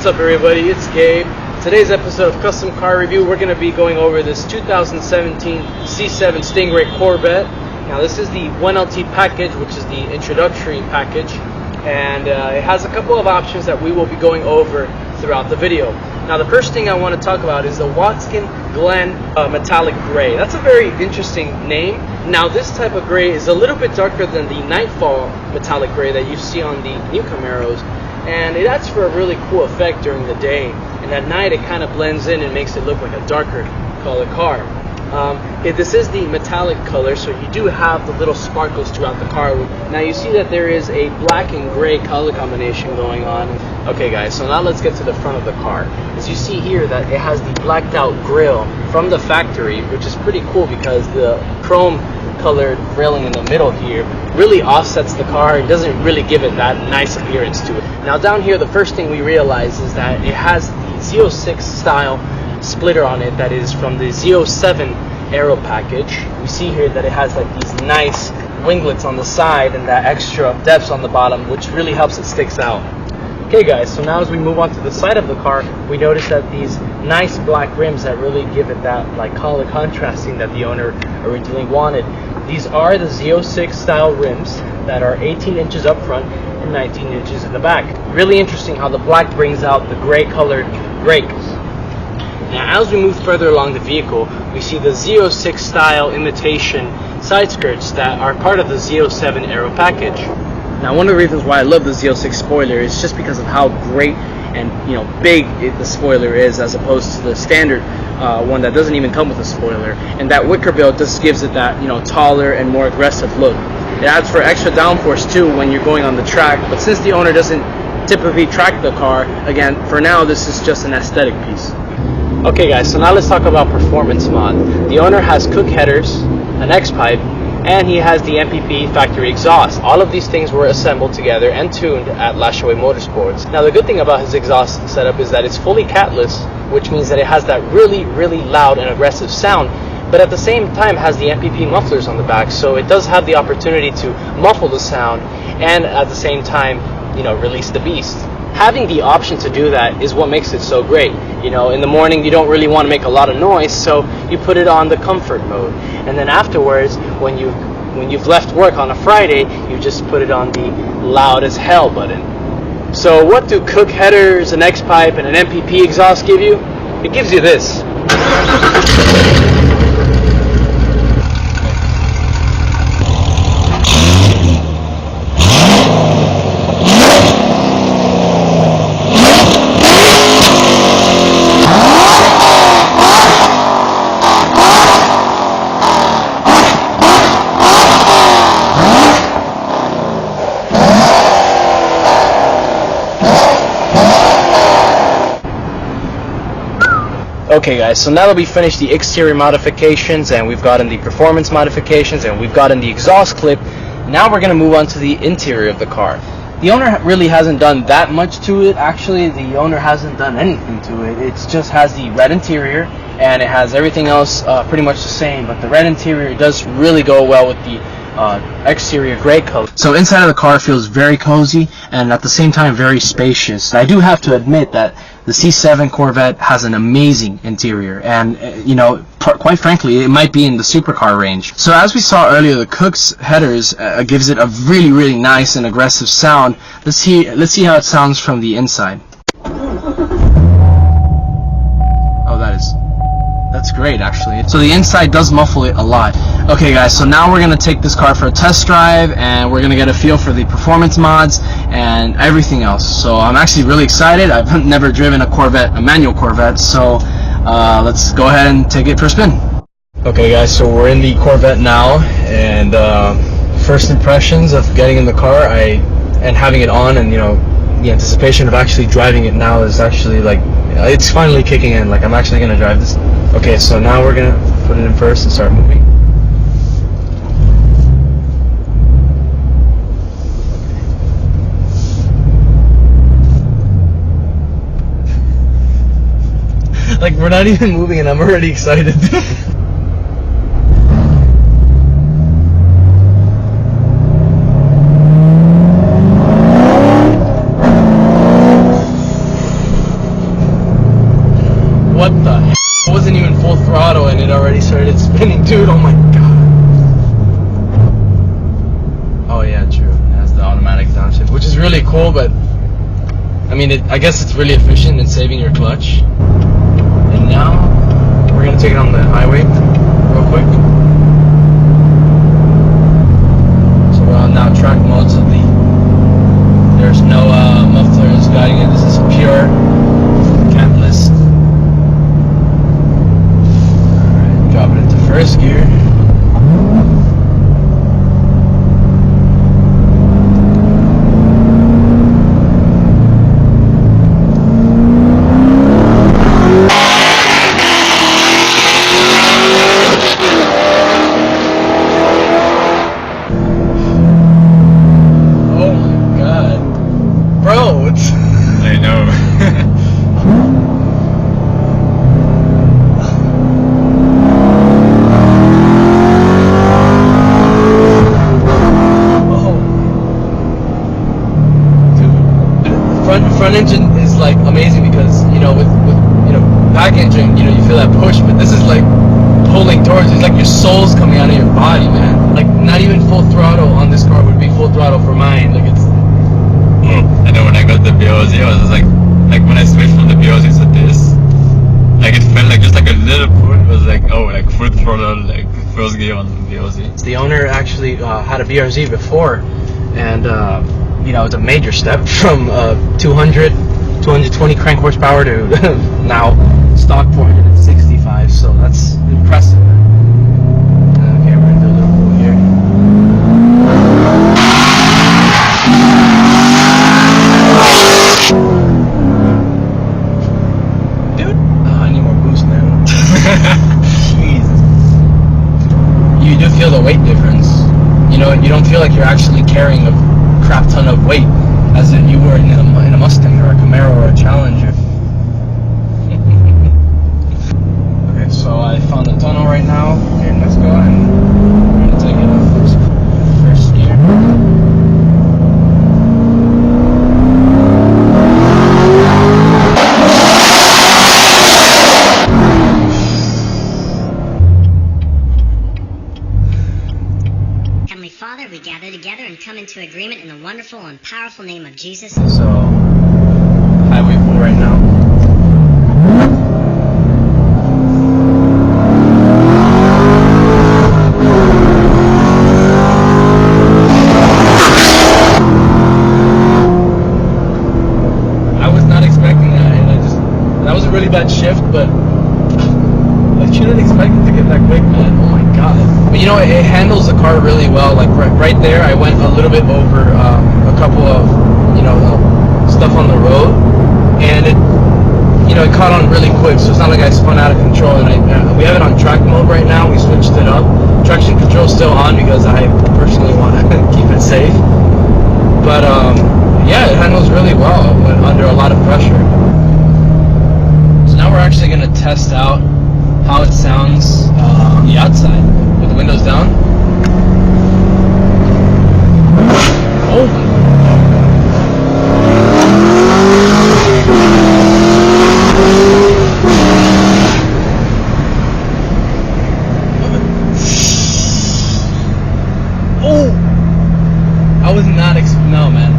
up everybody, it's Gabe. Today's episode of Custom Car Review, we're going to be going over this 2017 C7 Stingray Corvette. Now this is the 1LT package, which is the introductory package, and it has a couple of options that we will be going over throughout the video. Now the first thing I want to talk about is the Watskin Glenn Metallic Gray. That's a very interesting name. Now this type of gray is a little bit darker than the Nightfall Metallic Gray that you see on the new Camaros, and it adds for a really cool effect during the day, and at night it kind of blends in and makes it look like a darker colored car. This is the metallic color, so you do have the little sparkles throughout the car. Now you see that there is a black and gray color combination going on. Okay guys, so now let's get to the front of the car. As you see here that it has the blacked out grille from the factory, which is pretty cool because the chrome colored railing in the middle here really offsets the car. It doesn't really give it that nice appearance to it. Now down here, the first thing we realize is that it has the Z06 style splitter on it that is from the Z07 aero package. We see here that it has like these nice winglets on the side and that extra depth on the bottom, which really helps it sticks out. Okay guys, so now as we move on to the side of the car, we notice that these nice black rims that really give it that like color contrasting that the owner originally wanted. These are the Z06 style rims that are 18 inches up front and 19 inches in the back. Really interesting how the black brings out the gray colored brakes. Now as we move further along the vehicle, we see the Z06 style imitation side skirts that are part of the Z07 aero package. Now one of the reasons why I love the Z06 spoiler is just because of how great and big the spoiler is, as opposed to the standard one that doesn't even come with a spoiler. And that wicker build just gives it that taller and more aggressive look. It adds for extra downforce too when you're going on the track, but since the owner doesn't typically track the car, again, for now this is just an aesthetic piece. Okay guys, so now let's talk about performance mod. The owner has cook headers, an X-pipe, and he has the MPP factory exhaust. All of these things were assembled together and tuned at Lashaway Motorsports. Now the good thing about his exhaust setup is that it's fully catless, which means that it has that really loud and aggressive sound, but at the same time has the MPP mufflers on the back, so it does have the opportunity to muffle the sound and at the same time release the beast. Having the option to do that is what makes it so great. In the morning you don't really want to make a lot of noise, so you put it on the comfort mode, and then afterwards when you've left work on a Friday, you just put it on the loud as hell button. So what do cook headers, an X-pipe, and an MPP exhaust give you? It gives you this. Okay guys, so now that we've finished the exterior modifications and we've gotten the performance modifications and we've gotten the exhaust clip, now we're going to move on to the interior of the car. The owner really hasn't done that much to it. Actually, the owner hasn't done anything to it. It just has the red interior and it has everything else pretty much the same, but the red interior does really go well with the exterior gray color. So inside of the car feels very cozy and at the same time very spacious. I do have to admit that the C7 Corvette has an amazing interior, and quite frankly, it might be in the supercar range. So as we saw earlier, the cook's headers gives it a really nice and aggressive sound. Let's see how it sounds from the inside. Oh, that's great actually. So the inside does muffle it a lot. Okay guys, so now we're gonna take this car for a test drive and we're gonna get a feel for the performance mods and everything else. So I'm actually really excited. I've never driven a manual Corvette, so let's go ahead and take it for a spin. Okay guys, so we're in the Corvette now, and first impressions of getting in the car and having it on, and the anticipation of actually driving it now is actually like, it's finally kicking in. Like I'm actually gonna drive this. Okay, so now we're gonna put it in first and start moving. Like we're not even moving and I'm already excited. what the heck? It wasn't even full throttle and it already started spinning, dude. Oh my god. Oh yeah, true. It has the automatic downshift, which is really cool, but I mean, I guess it's really efficient in saving your clutch. And now we're gonna take it on the highway real quick. So we're on now track mode, so there's no mufflers guiding it. This is pure catless. Alright, drop it into first gear. Front engine is like amazing because with back engine you feel that push, but this is like pulling towards you. It's like your soul's coming out of your body, man. Like not even full throttle on this car would be full throttle for mine. Like it's. I know when I got the BOZ, I was like when I switched from the BOZ to this, like it felt like just like a little pull. It was like like full throttle, like first gear on the BOZ. The owner actually had a BRZ before, and it's a major step from 220 crank horsepower to now stock 465. So that's impressive. Okay, we're gonna do a little pull here. Dude, I need more boost, man. Jesus. You do feel the weight difference. You don't feel like you're actually carrying a crap ton of weight as if you were in a Mustang or a Camaro or a Challenger. Okay, so I found the tunnel right now. Okay, let's go, and we're gonna take it off first gear. Father, we gather together and come into agreement in the wonderful and powerful name of Jesus. So, highway pull right now. I was not expecting that, and that was a really bad shift, but I shouldn't expect it to get that quick, man. Oh my god. But it handles the car really well. Like right there, I went a little bit over a couple of stuff on the road, and it caught on really quick. So it's not like I spun out of control. And we have it on track mode right now. We switched it up. Traction control is still on because I personally want to keep it safe. But yeah, it handles really well under a lot of pressure. So now we're actually going to test out how it sounds on the outside with the windows down. Oh my. Oh, I was not no, man.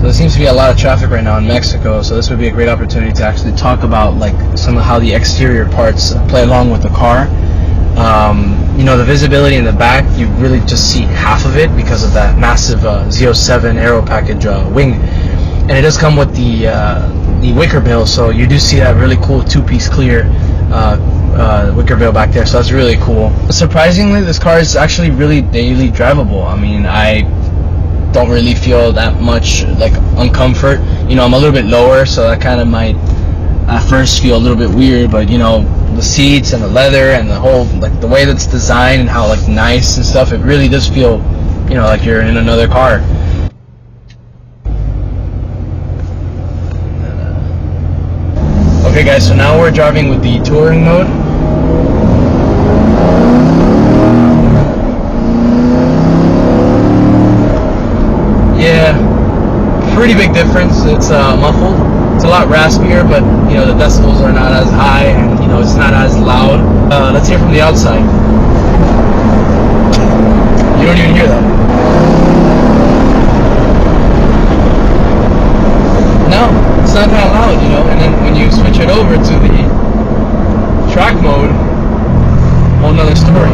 There seems to be a lot of traffic right now in Mexico, so this would be a great opportunity to actually talk about like some of how the exterior parts play along with the car. The visibility in the back, you really just see half of it because of that massive Z07 aero package wing, and it does come with the wicker bill, so you do see that really cool two-piece clear wicker bill back there, so that's really cool. Surprisingly, this car is actually really daily drivable. I mean, I don't really feel that much like uncomfort. I'm a little bit lower, so that kind of might at first feel a little bit weird, but the seats and the leather and the whole like the way that's designed and how like nice and stuff, it really does feel like you're in another car. Okay guys, so now we're driving with the touring mode. Yeah, pretty big difference. It's muffled. It's a lot raspier, but you know the decibels are not as high, and you know it's not as loud. Let's hear from the outside. You don't even hear that. No, it's not that loud, you know. And then when you switch it over to the track mode, whole nother story.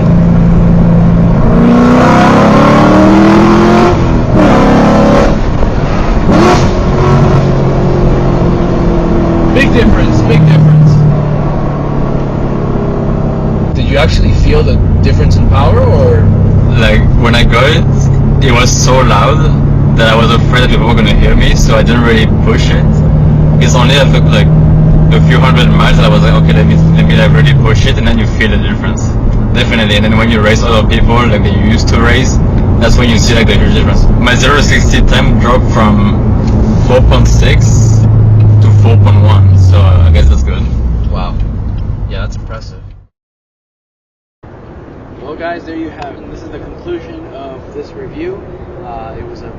Big difference, big difference. Did you actually feel the difference in power, or? Like when I got it, it was so loud that I was afraid that people were gonna hear me, so I didn't really push it. It's only after like a few hundred miles that I was like, okay, let me like really push it, and then you feel the difference. Definitely. And then when you race other people like that you used to race, that's when you see like the huge difference. My 0-60 time dropped from 4.6 to 4.1, so I guess that's good. Wow. Yeah, that's impressive. Well guys, there you have it. This is the conclusion of this review. It was a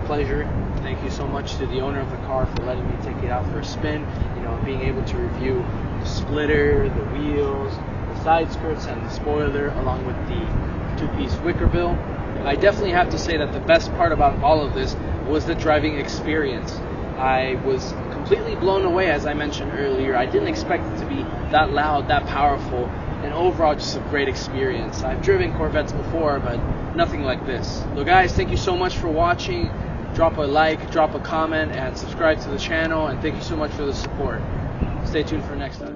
pleasure. Thank you so much to the owner of the car for letting me take it out for a spin. You know, being able to review the splitter, the wheels, the side skirts, and the spoiler, along with the two-piece wicker bill. I definitely have to say that the best part about all of this was the driving experience. I was completely blown away, as I mentioned earlier. I didn't expect it to be that loud, that powerful, and overall just a great experience. I've driven Corvettes before, but nothing like this. So guys, thank you so much for watching. Drop a like, drop a comment, and subscribe to the channel, and thank you so much for the support. Stay tuned for next time.